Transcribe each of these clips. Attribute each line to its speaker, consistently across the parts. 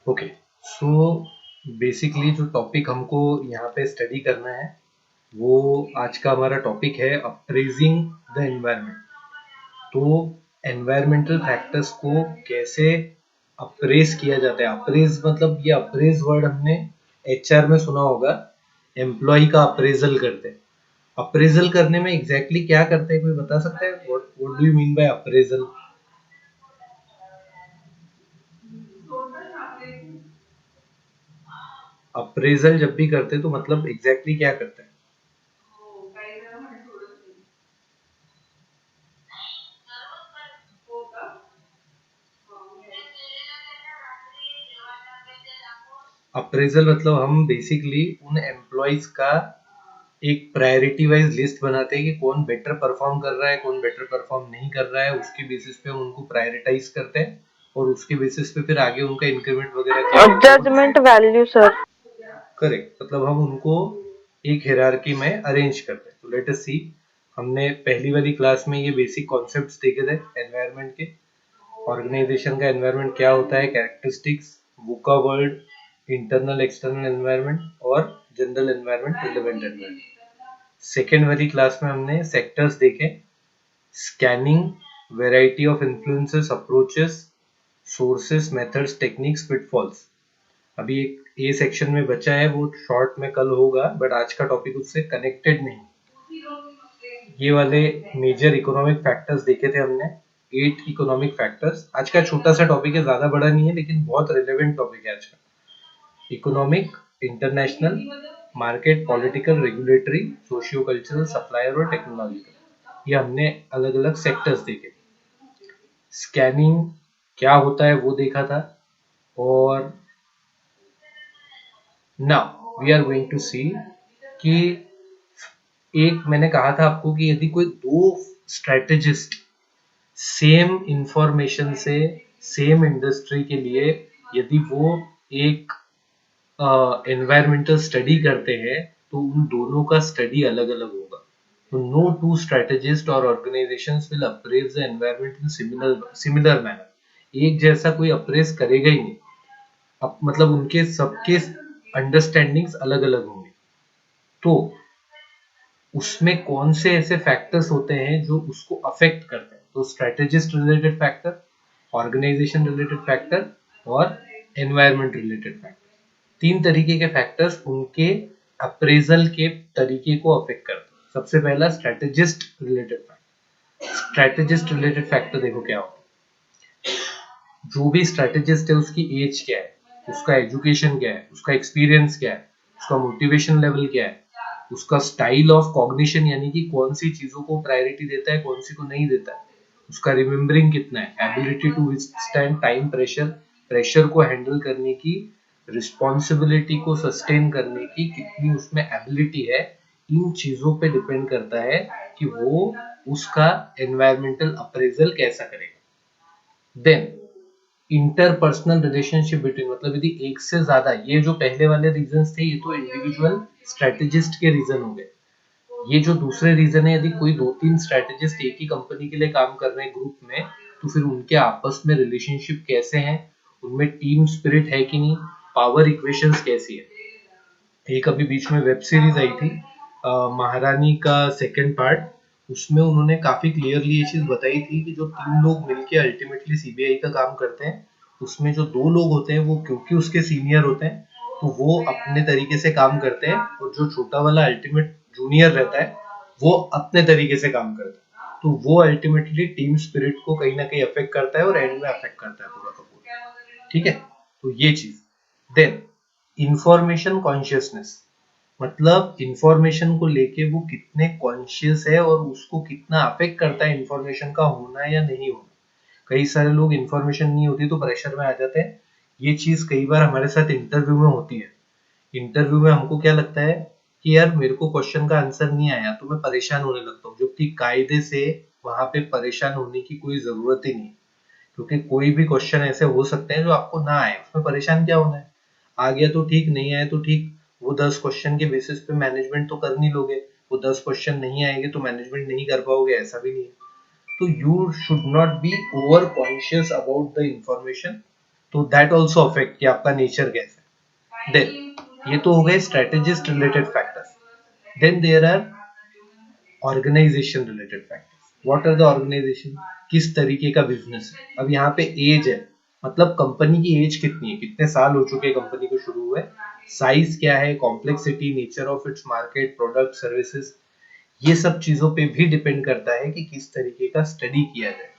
Speaker 1: Okay, so basically जो topic हमको यहाँ पे स्टडी करना है वो आज का हमारा टॉपिक है अप्रेजिंग द एनवायरनमेंट। तो एनवायरमेंटल फैक्टर्स को कैसे अप्रेज किया जाता है। अप्रेज मतलब ये अप्रेज वर्ड हमने एचआर में सुना होगा, एम्प्लॉय का अप्रेजल करते हैं। अप्रेजल करने में एग्जैक्टली क्या करते हैं, कोई बता सकता है? What do you mean by appraisal? Appraisal जब भी करते हैं तो मतलब एग्जैक्टली क्या करते हैं? अप्रेजल मतलब हम बेसिकली उन एम्प्लॉयज का एक प्रायोरिटी वाइज लिस्ट बनाते हैं कि कौन बेटर परफॉर्म कर रहा है, कौन बेटर परफॉर्म नहीं कर रहा है। उसके बेसिस पे हम उनको प्रायोरिटाइज करते हैं और उसके बेसिस पे फिर आगे उनका इंक्रीमेंट वगैरह क्या होगा वो
Speaker 2: जजमेंट वैल्यू सर।
Speaker 1: करेक्ट, मतलब हम उनको एक हिरार्की में अरेंज करते हैं। तो लेट अस सी, हमने पहली वाली क्लास में ये बेसिक कॉन्सेप्ट्स देखे थे एनवायरनमेंट के। ऑर्गेनाइजेशन का एनवायरनमेंट क्या होता है, characteristics, VUCA word, internal external environment और general environment, relevant environment. Second वाली क्लास में हमने सेक्टर्स देखे, scanning, variety of influences, approaches, sources, methods, techniques, pitfalls. अभी एक ए सेक्शन में बचा है, वो शॉर्ट में कल होगा, बट आज का टॉपिक उससे कनेक्टेड नहीं। ये वाले मेजर इकोनॉमिक फैक्टर्स देखे थे हमने, 8 इकोनॉमिक फैक्टर्स। आज का छोटा सा टॉपिक है, ज्यादा बड़ा नहीं है, लेकिन बहुत रिलेवेंट टॉपिक है आज का। Economic, international, market, political, regulatory, socio cultural, supplier और टेक्नोलॉजिकल। ये हमने अलग अलग सेक्टर्स देखे। स्कैनिंग क्या होता है वो देखा था। और now we are going to see कि एक मैंने कहा था आपको कि यदि कोई दो स्ट्रेटेजिस्ट सेम इंफॉर्मेशन से सेम इंडस्ट्री के लिए यदि वो एक एनवायरमेंटल स्टडी करते हैं तो उन दोनों का स्टडी अलग अलग होगा। तो नो टू स्ट्रेटेजिस्ट और organisations will apprise the environment in similar manner. एक जैसा कोई अप्रेज करेगा ही नहीं। अब मतलब उनके सबके अंडरस्टैंडिंग्स अलग अलग होंगे। तो उसमें कौन से ऐसे फैक्टर्स होते हैं जो उसको अफेक्ट करते हैं? तो strategist related factor, organisation related factor और एनवायरमेंट रिलेटेड फैक्टर। तीन तरीके के फैक्टर्स उनके अप्रेजल के तरीके को अफेक्ट करते हैं। सबसे पहला strategist related factor. Strategist related factor देखो क्या होता है। जो भी स्ट्रेटेजिस्ट है उसकी एज क्या है, उसका एजुकेशन क्या है, उसका एक्सपीरियंस क्या है, उसका मोटिवेशन लेवल क्या है, उसका स्टाइल ऑफ कॉग्निशन यानी कि कौन सी चीजों को प्रायोरिटी देता है, कौन सी को नहीं देता है, उसका रिमेम्बरिंग कितना है, ability to withstand time pressure, pressure को हैंडल करने की, रिस्पॉन्सिबिलिटी को सस्टेन करने की कितनी उसमें एबिलिटी है। इन चीजों पे डिपेंड करता है कि वो उसका एनवायरमेंटल अप्रेजल कैसा करेगा। देन इंटरपर्सनल रिलेशनशिप बिटवीन, मतलब यदि एक से ज्यादा, ये जो पहले वाले रीजंस थे ये तो इंडिविजुअल स्ट्रेटेजिस्ट के रीजन हो गए। ये जो दूसरे रीजन है, यदि कोई दो तीन स्ट्रेटेजिस्ट एक ही कंपनी के लिए काम कर रहे हैं ग्रुप में, तो फिर उनके आपस में रिलेशनशिप कैसे हैं, उनमें टीम स्पिरिट है कि नहीं, पावर इक्वेशंस कैसी है। एक अभी बीच में वेब सीरीज आई थी महारानी का सेकंड पार्ट। उसमें उन्होंने काफी क्लियरली ये चीज बताई थी कि जो तीन लोग मिलके अल्टीमेटली सीबीआई का काम करते हैं, उसमें जो दो लोग होते हैं वो क्योंकि उसके सीनियर होते हैं तो वो अपने तरीके से काम करते हैं, और जो छोटा वाला अल्टीमेट जूनियर रहता है वो अपने तरीके से काम करता है। तो वो अल्टीमेटली टीम स्पिरिट को कहीं ना कहीं अफेक्ट करता है और एंड में अफेक्ट करता है पूरा का पूरा। ठीक है, तो ये चीज। देन इंफॉर्मेशन कॉन्शियसनेस, मतलब इंफॉर्मेशन को लेके वो कितने कॉन्शियस है और उसको कितना अफेक्ट करता है इंफॉर्मेशन का होना या नहीं होना। कई सारे लोग इंफॉर्मेशन नहीं होती तो प्रेशर में आ जाते हैं। ये चीज कई बार हमारे साथ इंटरव्यू में होती है। इंटरव्यू में हमको क्या लगता है कि यार मेरे को क्वेश्चन का आंसर नहीं आया तो मैं परेशान होने लगता हूँ, जबकि कायदे से वहां पे परेशान होने की कोई जरूरत ही नहीं। क्योंकि कोई भी क्वेश्चन ऐसे हो सकते हैं जो आपको ना आए, उसमें परेशान क्या होना है। आ गया तो ठीक, नहीं आया तो ठीक। वो 10 क्वेश्चन के बेसिस पे मैनेजमेंट तो कर नहीं लोगे, वो 10 क्वेश्चन नहीं आएंगे तो मैनेजमेंट नहीं कर पाओगे, ऐसा भी नहीं है। तो you should not be over conscious about the information. तो दैट ऑल्सो अफेक्ट कि आपका नेचर कैसा है। देन ये तो हो गए strategist related factors. Then there are organisation related factors. What are the organisation, किस तरीके का बिजनेस है। अब यहाँ पे एज है, मतलब कंपनी की एज कितनी है, कितने साल हो चुके हैं कंपनी को शुरू हुए, साइज क्या है, complexity, nature of its market, product, services, ये सब चीजों पे भी डिपेंड करता है कि किस तरीके का स्टडी किया जाए।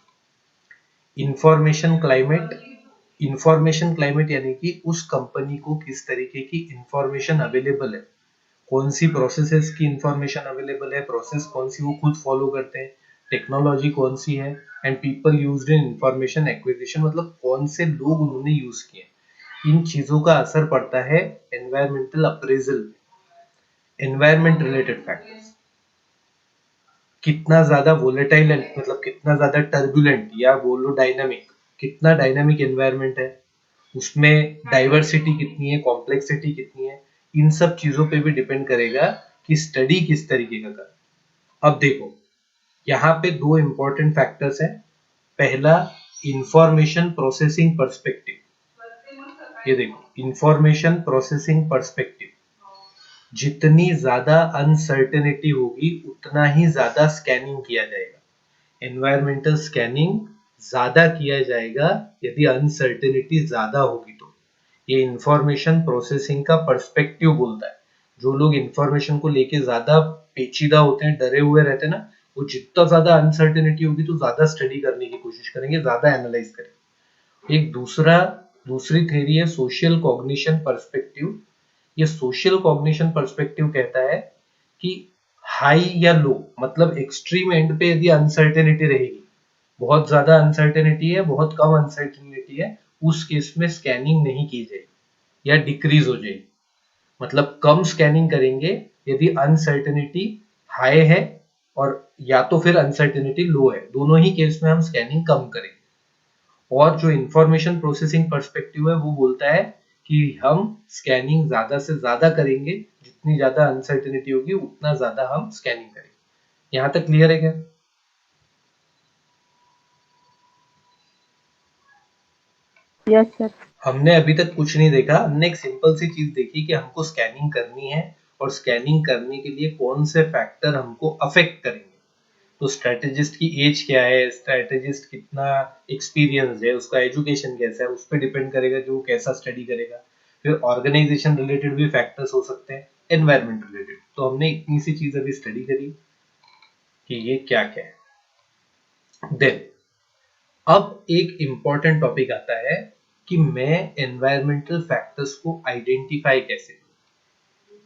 Speaker 1: इंफॉर्मेशन क्लाइमेट, इंफॉर्मेशन क्लाइमेट यानी कि उस कंपनी को किस तरीके की इंफॉर्मेशन अवेलेबल है, कौन सी प्रोसेसेस की इंफॉर्मेशन अवेलेबल है, प्रोसेस कौन सी वो खुद फॉलो करते हैं, टेक्नोलॉजी कौन सी है, and people used in information acquisition, मतलब कौन से लोग उन्होंने यूज किए। इन चीजों का असर पड़ता है environmental appraisal, environment related factors. कितना ज्यादा वोलेटाइल, मतलब कितना ज्यादा टर्बुलेंट या बोलो डायनामिक, कितना डायनामिक एनवायरमेंट है, उसमें डाइवर्सिटी कितनी है, कॉम्प्लेक्सिटी कितनी है, इन सब चीजों पे भी डिपेंड करेगा कि स्टडी किस तरीके का कर। अब देखो यहाँ पे दो इंपॉर्टेंट फैक्टर्स हैं। पहला, इंफॉर्मेशन प्रोसेसिंग पर्सपेक्टिव। ये देखो इंफॉर्मेशन प्रोसेसिंग पर्सपेक्टिव, जितनी ज्यादा अनसर्टेनिटी होगी उतना ही ज्यादा स्कैनिंग किया जाएगा। एनवायरमेंटल स्कैनिंग ज्यादा किया जाएगा यदि अनसर्टेनिटी ज्यादा होगी तो। ये इंफॉर्मेशन प्रोसेसिंग का पर्सपेक्टिव बोलता है। जो लोग इंफॉर्मेशन को लेके ज्यादा पेचीदा होते हैं, डरे हुए रहते हैं ना, वो जितना ज्यादा अनसर्टेनिटी होगी तो ज्यादा स्टडी करने की कोशिश करेंगे, ज्यादा एनालाइज करेंगे। एक दूसरी थ्योरी है सोशल कॉग्निशन पर्सपेक्टिव। ये सोशल कॉग्निशन पर्सपेक्टिव कहता है कि हाई या लो, मतलब एक्सट्रीम एंड पे यदि अनसर्टेनिटी रहेगी, बहुत ज्यादा अनसर्टेनिटी है, बहुत कम अनसर्टेनिटी है, उस केस में स्कैनिंग नहीं की जाएगी या डिक्रीज हो जाएगी। मतलब कम स्कैनिंग करेंगे यदि अनसर्टेनिटी हाई है, और या तो फिर अनसर्टेनिटी लो है, दोनों ही केस में हम स्कैनिंग कम करेंगे। और जो इंफॉर्मेशन प्रोसेसिंग पर्सपेक्टिव है वो बोलता है कि हम स्कैनिंग ज्यादा से ज्यादा करेंगे, जितनी ज्यादा अनसर्टेनिटी होगी उतना ज्यादा हम स्कैनिंग करेंगे। यहां तक क्लियर है क्या?
Speaker 2: Yes sir.
Speaker 1: हमने अभी तक कुछ नहीं देखा, हमने एक सिंपल सी चीज देखी कि हमको स्कैनिंग करनी है और स्कैनिंग करने के लिए कौन से फैक्टर हमको अफेक्ट करेंगे। तो स्ट्रेटेजिस्ट की एज क्या है, स्ट्रेटेजिस्ट कितना एक्सपीरियंस है, उसका एजुकेशन कैसा है, उस पर डिपेंड करेगा कि वो कैसा स्टडी करेगा। फिर ऑर्गेनाइजेशन रिलेटेड भी फैक्टर्स हो सकते हैं, एनवायरमेंट रिलेटेड। तो हमने इतनी सी चीज अभी स्टडी करी कि ये क्या क्या है। देन अब एक इंपॉर्टेंट टॉपिक आता है कि मैं एनवायरमेंटल फैक्टर्स को आइडेंटिफाई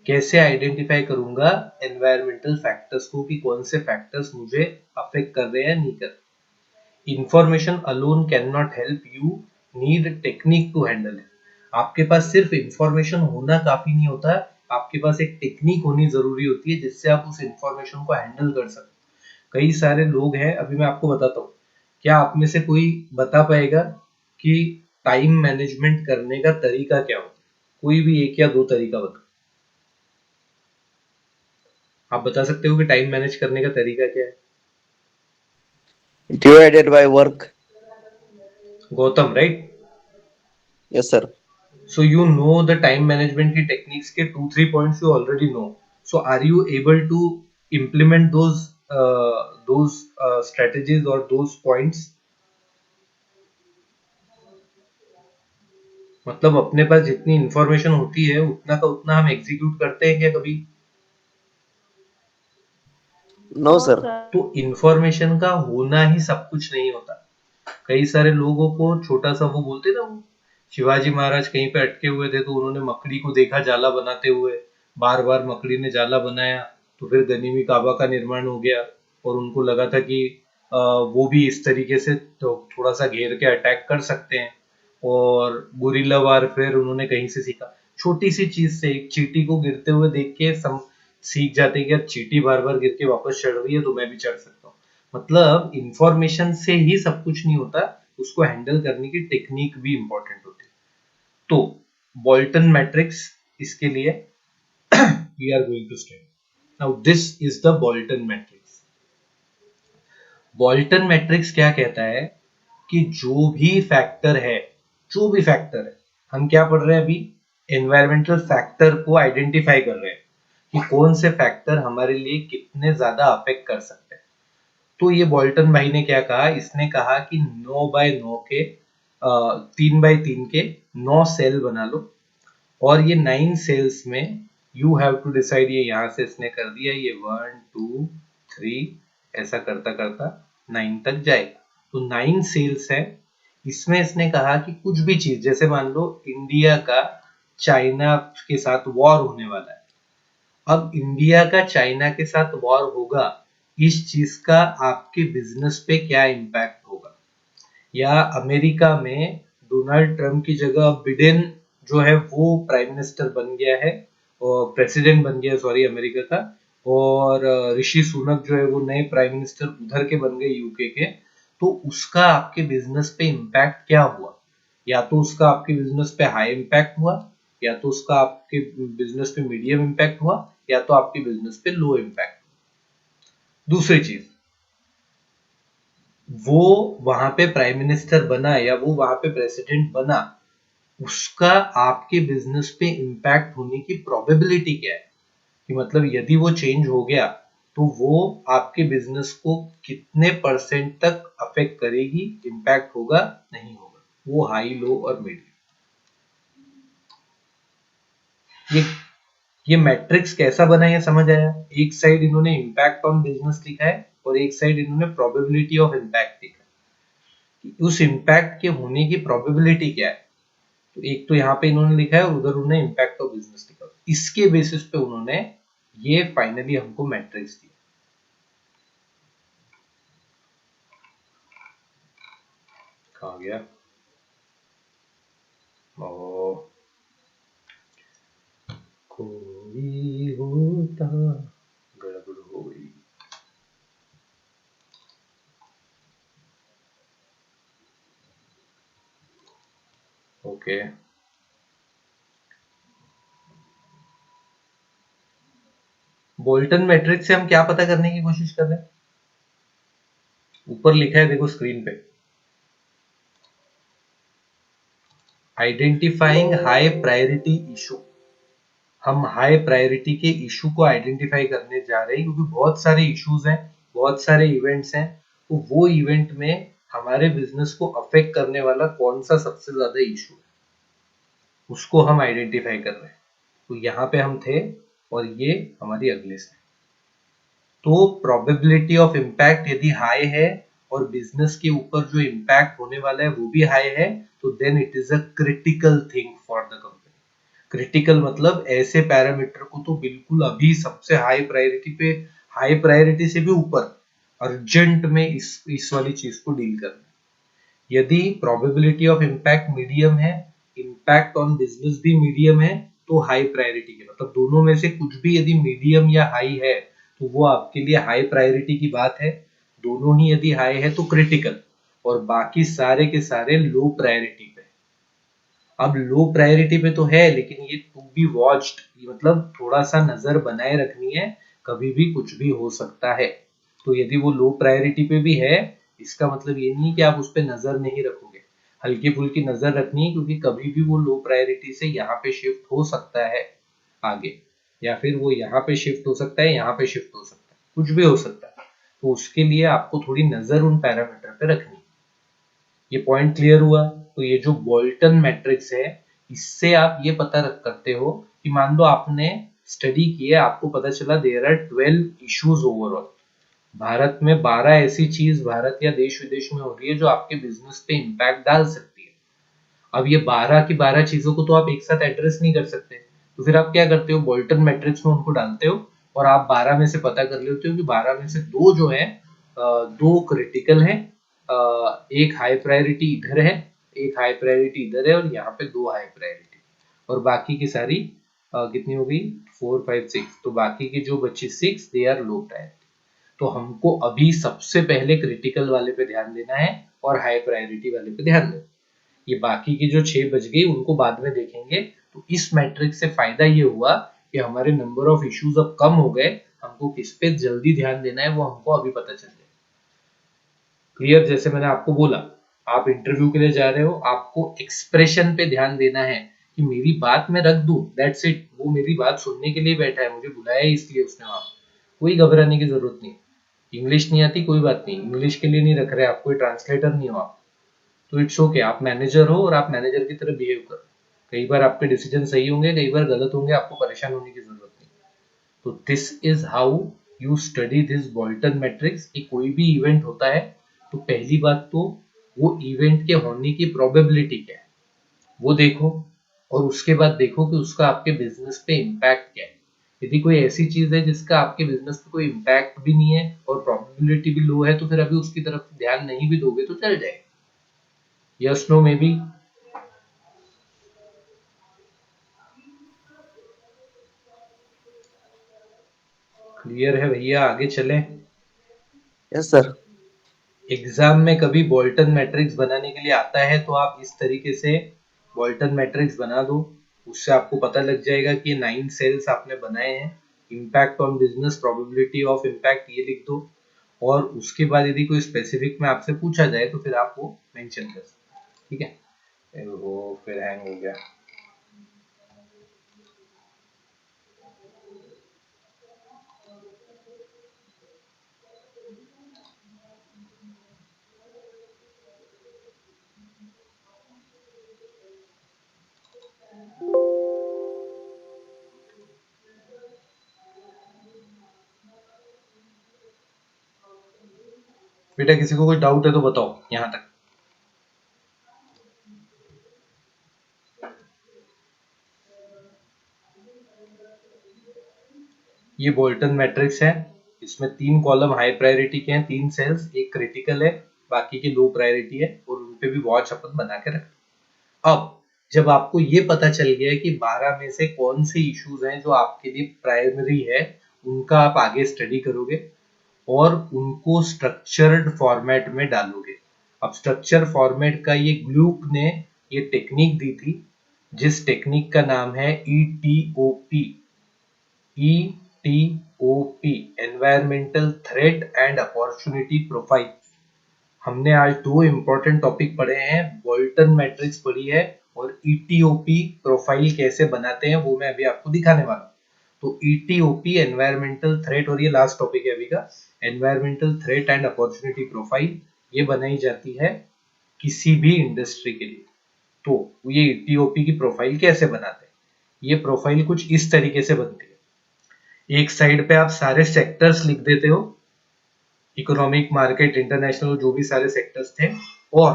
Speaker 1: कैसे आइडेंटिफाई करूंगा एनवायरमेंटल फैक्टर्स को, कि कौन से फैक्टर्स मुझे अफेक्ट कर रहे हैं या नहीं कर रहे। Information alone can not help you, need technique to handle it. आपके पास सिर्फ इंफॉर्मेशन होना काफी नहीं होता, आपके पास एक टेक्निक होनी जरूरी होती है जिससे आप उस इंफॉर्मेशन को हैंडल कर सकते। कई सारे लोग हैं, अभी मैं आपको बताता हूँ। क्या आप में से कोई बता पाएगा कि टाइम मैनेजमेंट करने का तरीका क्या होता है? कोई भी एक या दो तरीका बता। आप बता सकते हो कि टाइम मैनेज करने का तरीका क्या है?
Speaker 3: Divided by work.
Speaker 1: Gautam, right?
Speaker 3: Yes, sir.
Speaker 1: So you know the time management की techniques के 2-3 points you already know. So are you able to implement those strategies or those points? मतलब अपने पास जितनी इंफॉर्मेशन होती है उतना का उतना हम एग्जीक्यूट करते हैं क्या कभी?
Speaker 3: No,
Speaker 2: no
Speaker 3: sir.
Speaker 2: सर।
Speaker 1: तो इंफॉर्मेशन का होना ही सब कुछ नहीं होता। कई सारे लोगों को छोटा सा वो बोलते ना, वो शिवाजी महाराज कहीं पे अटके हुए थे तो उन्होंने मकड़ी को देखा जाला बनाते हुए, बार बार मकड़ी ने जाला बनाया, तो फिर गनीमी काबा का निर्माण हो गया। और उनको लगा था कि वो भी इस तरीके से तो थोड़ा सा घेर के अटैक कर सकते हैं, और गुरिल्ला वारफेयर उन्होंने कहीं से सीखा। छोटी सी चीज से, एक चींटी को गिरते हुए देख के सीख जाते हैं कि यार चींटी बार बार गिर के वापस चढ़ रही है तो मैं भी चढ़ सकता हूँ। मतलब इंफॉर्मेशन से ही सब कुछ नहीं होता, उसको हैंडल करने की टेक्निक भी इंपॉर्टेंट होती है। तो बोल्टन मैट्रिक्स, इसके लिए we are going to study. Now this is the Bolton matrix. Bolton matrix क्या कहता है कि जो भी फैक्टर है जो भी फैक्टर है, हम क्या पढ़ रहे हैं अभी, एनवायरमेंटल फैक्टर को आइडेंटिफाई कर रहे हैं कि कौन से फैक्टर हमारे लिए कितने ज्यादा अफेक्ट कर सकते हैं। तो ये बोल्टन भाई ने क्या कहा, इसने कहा कि 9x9 के 3x3 के 9 सेल बना लो और ये 9 सेल्स में यू हैव टू डिसाइड, ये यहां से इसने कर दिया, ये 1 2 3 ऐसा करता करता 9 तक जाएगा। तो 9 सेल्स है। इसमें इसने कहा कि कुछ भी चीज, जैसे मान लो इंडिया का चाइना के साथ वॉर होने वाला है, अब इंडिया का चाइना के साथ वॉर होगा, इस चीज का आपके बिजनेस पे क्या इम्पैक्ट होगा। या अमेरिका में डोनाल्ड ट्रम्प की जगह बिडेन जो है वो प्राइम मिनिस्टर बन गया है, और प्रेसिडेंट बन गया, सॉरी, अमेरिका का, और ऋषि सुनक जो है वो नए प्राइम मिनिस्टर उधर के बन गए, यूके के। तो उसका आपके बिजनेस पे इम्पैक्ट क्या हुआ, या तो उसका आपके बिजनेस पे हाई इम्पैक्ट हुआ, या तो उसका आपके बिजनेस पे मीडियम इम्पैक्ट हुआ, या तो आपके बिजनेस पे लो इम्पैक्ट। दूसरी चीज, वो वहां पे प्राइम मिनिस्टर बना या वो वहां पे प्रेसिडेंट बना, उसका आपके बिजनेस पे इम्पैक्ट होने की प्रोबेबिलिटी क्या है, कि मतलब यदि वो चेंज हो गया तो वो आपके बिजनेस को कितने परसेंट तक अफेक्ट करेगी, इम्पैक्ट होगा नहीं होगा, वो हाई, लो और मीडियम। ये ये मैट्रिक्स कैसा बना है समझ आया। एक साइड इन्होंने इम्पैक्ट ऑन बिजनेस लिखा है और एक साइड इन्होंने प्रोबेबिलिटी ऑफ इम्पैक्ट लिखा है, कि उस इम्पैक्ट के होने की प्रोबेबिलिटी क्या है। तो एक तो यहाँ पे इन्होंने लिखा है और उधर उन्होंने इम्पैक्ट ऑफ बिजनेस लिखा, इसके बेसिस पे उन्होंने ये फाइनली हमको मैट्रिक्स दिया। कहाँ गया, ओ कोई होता, गड़बड़ हो गई। ओके, बोल्टन मैट्रिक्स से हम क्या पता करने की कोशिश कर रहे हैं, ऊपर लिखा है देखो स्क्रीन पे, आइडेंटिफाइंग हाई प्रायोरिटी इशू। हम हाई प्रायोरिटी के इशू को आइडेंटिफाई करने जा रहे हैं, क्योंकि बहुत सारे इश्यूज हैं, बहुत सारे इवेंट्स हैं, तो वो इवेंट में हमारे बिजनेस को अफेक्ट करने वाला कौन सा सबसे ज्यादा इशू है, उसको हम आइडेंटिफाई कर रहे हैं। तो यहाँ पे हम थे और ये हमारी अगली स्लाइड। तो प्रोबेबिलिटी ऑफ इम्पैक्ट यदि हाई है और बिजनेस के ऊपर जो इम्पैक्ट होने वाला है वो भी हाई है, तो then it is a critical thing for the company. Critical मतलब ऐसे पैरामीटर को तो बिल्कुल अभी सबसे हाई प्रायोरिटी पे, हाई प्रायोरिटी से भी ऊपर अर्जेंट में इस वाली चीज को डील करना। यदि प्रोबेबिलिटी ऑफ इम्पैक्ट मीडियम है, इम्पैक्ट ऑन बिजनेस भी मीडियम है, तो हाई प्रायोरिटी के, मतलब दोनों में से कुछ भी यदि मीडियम या हाई है तो वो आपके लिए हाई प्रायोरिटी की बात है। दोनों ही यदि हाई है तो क्रिटिकल, और बाकी सारे के सारे लो प्रायोरिटी पे। अब लो प्रायोरिटी पे तो है, लेकिन ये टू बी वॉच्ड, मतलब थोड़ा सा नजर बनाए रखनी है, कभी भी कुछ भी हो सकता है। तो यदि वो लो प्रायोरिटी पे भी है, इसका मतलब ये नहीं कि आप उस पर नजर नहीं रखोगे, हल्की फुल्की नजर रखनी है, क्योंकि कभी भी वो लो प्रायोरिटी से यहाँ पे शिफ्ट हो सकता है आगे, या फिर वो यहाँ पे शिफ्ट हो सकता है, यहाँ पे शिफ्ट हो सकता है, कुछ भी हो सकता है। तो उसके लिए आपको थोड़ी नजर उन पैरामीटर पे रखनी है। ये पॉइंट क्लियर हुआ। तो ये जो बोल्टन मैट्रिक्स है, इससे आप ये पता करते हो कि मान लो आपने स्टडी किया, आपको पता चला there are 12 issues overall, Bharat में 12 ऐसी चीज भारत या देश विदेश में हो रही है जो आपके बिजनेस पे इम्पैक्ट डाल सकती है। अब ये 12 की 12 चीजों को तो आप एक साथ एड्रेस नहीं कर सकते, तो फिर आप क्या करते हो, बोल्टन मैट्रिक्स में उनको डालते हो और आप 12 में से पता कर लेते हो कि 12 में से दो जो है, दो क्रिटिकल है, एक हाई प्रायोरिटी इधर है, एक हाई प्रायोरिटी इधर है, और यहाँ पे दो हाई प्रायोरिटी, और बाकी की सारी कितनी हो गई, 4 5 6, तो बाकी की जो बची 6 दे आर लो प्रायोरिटी। तो हमको अभी सबसे पहले क्रिटिकल वाले पे ध्यान देना है और हाई प्रायोरिटी वाले पे ध्यान देना। ये बाकी की जो 6 बच गई उनको बाद में देखेंगे। तो इस मैट्रिक्स से फायदा ये हुआ कि हमारे नंबर ऑफ इश्यूज अब कम हो गए, हमको किस पे जल्दी ध्यान देना है वो हमको अभी पता चल गया। क्लियर, जैसे मैंने आपको बोला, आप इंटरव्यू के लिए जा रहे हो, आपको एक्सप्रेशन पे ध्यान देना है कि मेरी बात मैं रख दूं, दैट्स इट। वो मेरी बात सुनने के लिए बैठा है, मुझे बुलाया है इसलिए उसने वहां। कोई घबराने की जरूरत नहीं। इंग्लिश नहीं आती कोई बात नहीं, इंग्लिश के लिए नहीं रख रहे आप, कोई ट्रांसलेटर नहीं हो आप, तो इट्स ओके। आप मैनेजर हो और आप मैनेजर की तरह बिहेव करो। कई बार आपके डिसीजन सही होंगे, कई बार गलत होंगे, आपको परेशान होने की जरूरत नहीं। तो this is how you study this Bolton matrix. कि कोई भी इवेंट होता है तो पहली बात तो वो इवेंट के होने की प्रोबेबिलिटी क्या है वो देखो, और उसके बाद देखो कि उसका आपके बिजनेस पे इम्पैक्ट क्या है। यदि कोई ऐसी चीज है जिसका आपके बिजनेस पे कोई इम्पैक्ट भी नहीं है और प्रोबेबिलिटी भी लो है, तो फिर अभी उसकी तरफ ध्यान नहीं भी दोगे तो चल जाएगा। Yes no maybe. Clear है भैया, आगे चलें।
Speaker 3: Yes, sir.
Speaker 1: एग्जाम में कभी बोल्टन मैट्रिक्स बनाने के लिए आता है तो आप इस तरीके से बोल्टन मैट्रिक्स बना दो। उससे आपको पता लग जाएगा कि 9 सेल्स आपने बनाए हैं। Impact on business, probability of impact, ये लिख दो। और उसके बाद यदि कोई स्पेसिफिक में आपसे पूछा जाए तो फिर आप वो मेंशन कर सकते हैं। ठीक है, वो फिर हैंग हो गया। बेटा किसी को कोई डाउट है तो बताओ यहाँ तक। ये बोल्टन मैट्रिक्स है। इसमें 3 कॉलम हाई प्रायोरिटी के हैं, 3 सेल्स, एक क्रिटिकल है, बाकी के लो प्रायोरिटी है, और उन पे भी वॉच अपन बना के रख। अब जब आपको ये पता चल गया है कि 12 में से कौन से इश्यूज हैं जो आपके लिए प्राइमरी है, उनका आप आगे स्टडी करोगे और उनको स्ट्रक्चर्ड फॉर्मेट में डालोगे। अब स्ट्रक्चर फॉर्मेट का ये ग्लूक ने ये टेक्निक दी थी, जिस टेक्निक का नाम है ETOP। ETOP, environmental threat and opportunity profile. हमने आज 2 इंपॉर्टेंट टॉपिक पढ़े हैं, बोल्टन मैट्रिक्स पढ़ी है और ETOP प्रोफाइल कैसे बनाते हैं वो मैं अभी आपको दिखाने वाला हूँ। तो ETOP, एनवायरमेंटल थ्रेट, और ये लास्ट टॉपिक है अभी का, environmental threat and opportunity profile, ये बनाई जाती है किसी भी इंडस्ट्री के लिए। तो ये ETOP की प्रोफाइल कैसे बनाते हैं? ये प्रोफाइल कुछ इस तरीके से बनती है। एक साइड पे आप सारे सेक्टर्स लिख देते हो, इकोनॉमिक, मार्केट, इंटरनेशनल, जो भी सारे सेक्टर्स थे, और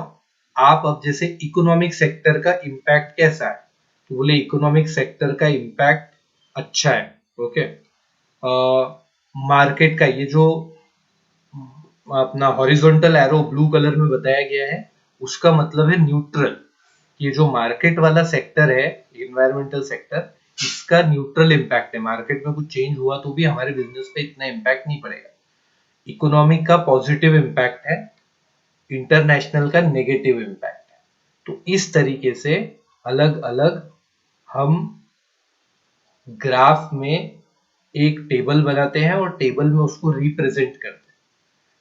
Speaker 1: आप अब जैसे इकोनॉमिक सेक्टर का इम्पैक्ट कैसा है तो बोले इकोनॉमिक सेक्टर का इम्पैक्ट अच्छा है। ओके, मार्केट का ये जो अपना हॉरिजॉन्टल एरो ब्लू कलर में बताया गया है उसका मतलब है न्यूट्रल। ये जो मार्केट वाला सेक्टर है, एनवायरमेंटल सेक्टर, इसका न्यूट्रल इम्पैक्ट है, मार्केट में कुछ चेंज हुआ तो भी हमारे बिजनेस पे इतना इम्पैक्ट नहीं पड़ेगा। इकोनॉमिक का पॉजिटिव इम्पैक्ट है, इंटरनेशनल का नेगेटिव इम्पैक्ट है। तो इस तरीके से अलग अलग हम ग्राफ में एक टेबल बनाते हैं और टेबल में उसको रिप्रेजेंट करते हैं।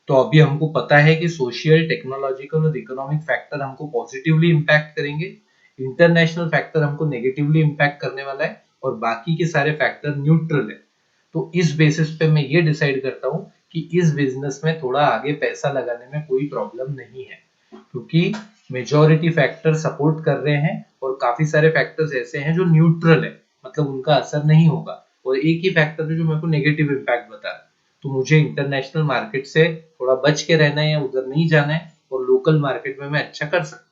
Speaker 1: तो अभी हमको पता है कि सोशल, टेक्नोलॉजिकल और इकोनॉमिक फैक्टर हमको पॉजिटिवली इम्पैक्ट करेंगे, इंटरनेशनल फैक्टर हमको नेगेटिवली इम्पैक्ट करने वाला है, और बाकी के सारे फैक्टर न्यूट्रल है। तो इस बेसिस पे मैं ये डिसाइड करता हूँ कि इस बिजनेस में थोड़ा आगे पैसा लगाने में कोई प्रॉब्लम नहीं है, क्योंकि मेजॉरिटी फैक्टर सपोर्ट कर रहे हैं और काफी सारे फैक्टर्स ऐसे हैं जो न्यूट्रल है, मतलब उनका असर नहीं होगा, और एक ही फैक्टर है जो मेरे को नेगेटिव इम्पैक्ट बता रहा है। तो मुझे इंटरनेशनल मार्केट से थोड़ा बच के रहना है या उधर नहीं जाना है, और लोकल मार्केट में मैं अच्छा कर सकता हूँ।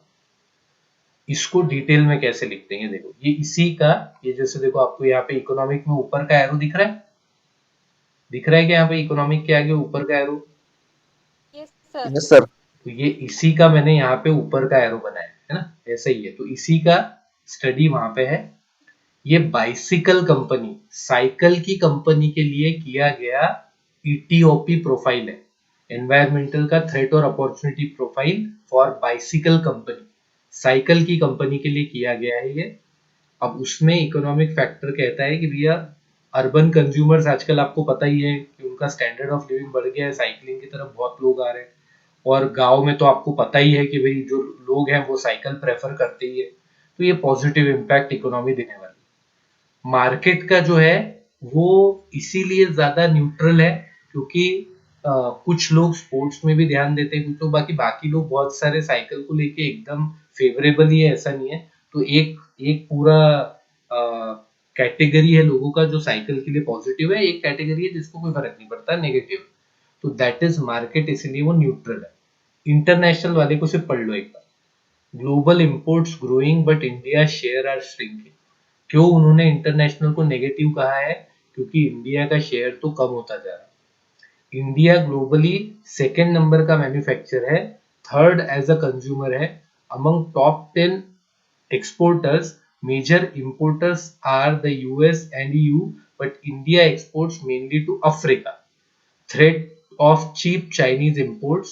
Speaker 1: इसको डिटेल में कैसे लिखते हैं देखो, ये इसी का, ये जैसे देखो आपको यहाँ पे इकोनॉमिक में ऊपर का एरो दिख रहा है, दिख रहा है कि यहाँ पे इकोनॉमिक के आगे ऊपर का arrow?
Speaker 2: Yes sir.
Speaker 3: Yes, sir.
Speaker 1: तो ये इसी का मैंने यहाँ पे ऊपर का एरो बनाया है ना, ऐसा ही है। तो इसी का स्टडी वहां पे है। ये बाइसिकल कंपनी, साइकिल की कंपनी के लिए किया गया ETOP प्रोफाइल है, एनवायरमेंटल का थ्रेट और opportunity profile for bicycle company, cycle की कंपनी के लिए किया गया है ये। अब उसमें इकोनॉमिक फैक्टर कहता है कि भैया अर्बन कंज्यूमर्स आजकल आपको पता ही है कि उनका स्टैंडर्ड ऑफ लिविंग बढ़ गया है, साइकिलिंग की तरफ बहुत लोग आ रहे हैं, और गांव में तो आपको पता ही है कि भाई जो लोग हैं वो साइकिल प्रेफर करते ही है, तो ये पॉजिटिव इम्पैक्ट इकोनॉमी देने वाली। मार्केट का जो है वो इसीलिए ज्यादा न्यूट्रल है क्योंकि कुछ लोग स्पोर्ट्स में भी ध्यान देते हैं, कुछ लोग बाकी लोग बहुत सारे साइकिल को लेके एकदम फेवरेबल ही है, ऐसा नहीं है। तो एक एक पूरा कैटेगरी है लोगों का जो साइकिल के लिए पॉजिटिव है, एक कैटेगरी है जिसको कोई फर्क नहीं पड़ता, नेगेटिव। तो दैट इज मार्केट, इसलिए वो न्यूट्रल है। इंटरनेशनल वाले को सिर्फ पढ़ लो एक बार। Global imports growing but India share are shrinking. क्यों उन्होंने इंटरनेशनल को नेगेटिव कहा है? क्योंकि इंडिया का शेयर तो कम होता जा रहा है। इंडिया ग्लोबली सेकेंड नंबर का मैन्युफैक्चर है, थर्ड एज अ कंज्यूमर है। Among top 10 exporters, major importers are the US and EU, but India exports mainly to Africa. Threat of cheap Chinese imports,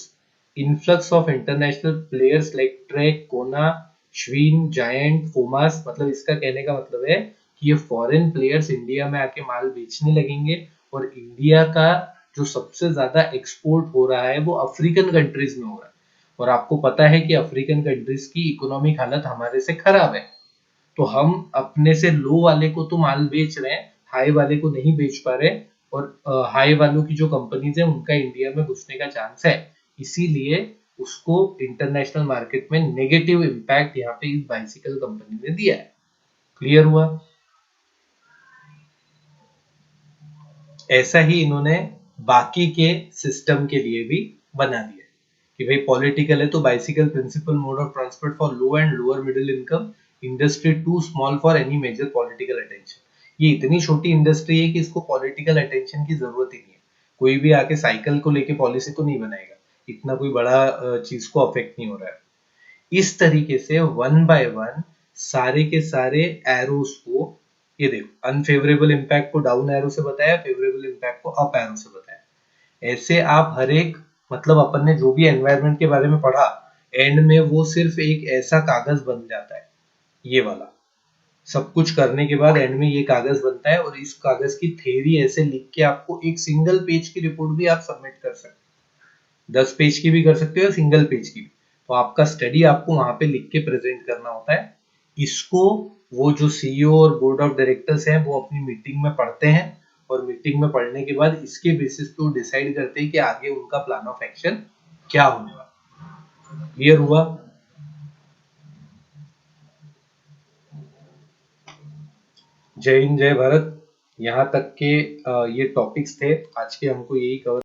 Speaker 1: influx of international players like Trek, Kona, Schwinn, Giant, Fomas, मतलब इसका कहने का मतलब है कि ये foreign players India में आके माल बेचने लगेंगे और इंडिया का जो सबसे ज्यादा एक्सपोर्ट हो रहा है वो अफ्रीकन कंट्रीज में हो रहा है। और आपको पता है कि अफ्रीकन कंट्रीज की इकोनॉमिक हालत हमारे से खराब है, तो हम अपने से लो वाले को तो माल बेच रहे हैं, हाई वाले को नहीं बेच पा रहे। और हाई वालों की जो कंपनीज है उनका इंडिया में घुसने का चांस है, इसीलिए उसको इंटरनेशनल मार्केट में नेगेटिव इम्पैक्ट यहाँ पे इस बाइसिकल कंपनी ने दिया है। क्लियर हुआ? ऐसा ही इन्होंने बाकी के सिस्टम के लिए भी बना दिया कि भाई पॉलिटिकल है तो bicycle principal mode of transport for low and lower middle income industry too small for any major political attention. ये इतनी छोटी इंडस्ट्री है कि इसको पॉलिटिकल अटेंशन की जरूरत ही नहीं है। कोई भी आके साइकिल को लेके पॉलिसी तो नहीं बनाएगा, इतना कोई बड़ा चीज को अफेक्ट नहीं हो रहा है। इस तरीके से वन बाय वन सारे के सारे एरोस को, ये देखो, अनफेवरेबल इम्पैक्ट को डाउन एरो से बताया, फेवरेबल इम्पैक्ट को अप एरो से बताया। ऐसे आप हर एक, मतलब अपन ने जो भी एनवायरनमेंट के बारे में पढ़ा, एंड में वो सिर्फ एक ऐसा कागज बन जाता है, ये वाला। सब कुछ करने के बाद एंड में ये कागज बनता है और इस कागज की थ्योरी ऐसे लिख के आपको एक सिंगल पेज की रिपोर्ट भी आप सबमिट कर सकते हो, 10 पेज की भी कर सकते हो, सिंगल पेज की भी। तो आपका स्टडी आपको वहां पे लिख के प्रेजेंट करना होता है। इसको वो जो सीईओ और बोर्ड ऑफ डायरेक्टर्स हैं वो अपनी मीटिंग में पढ़ते हैं, और मीटिंग में पढ़ने के बाद इसके बेसिस पे वो डिसाइड करते हैं कि आगे उनका प्लान ऑफ एक्शन क्या होने वाला। क्लियर हुआ? जय हिंद, जय भारत। यहाँ तक के ये टॉपिक्स थे आज के, हमको यही कवर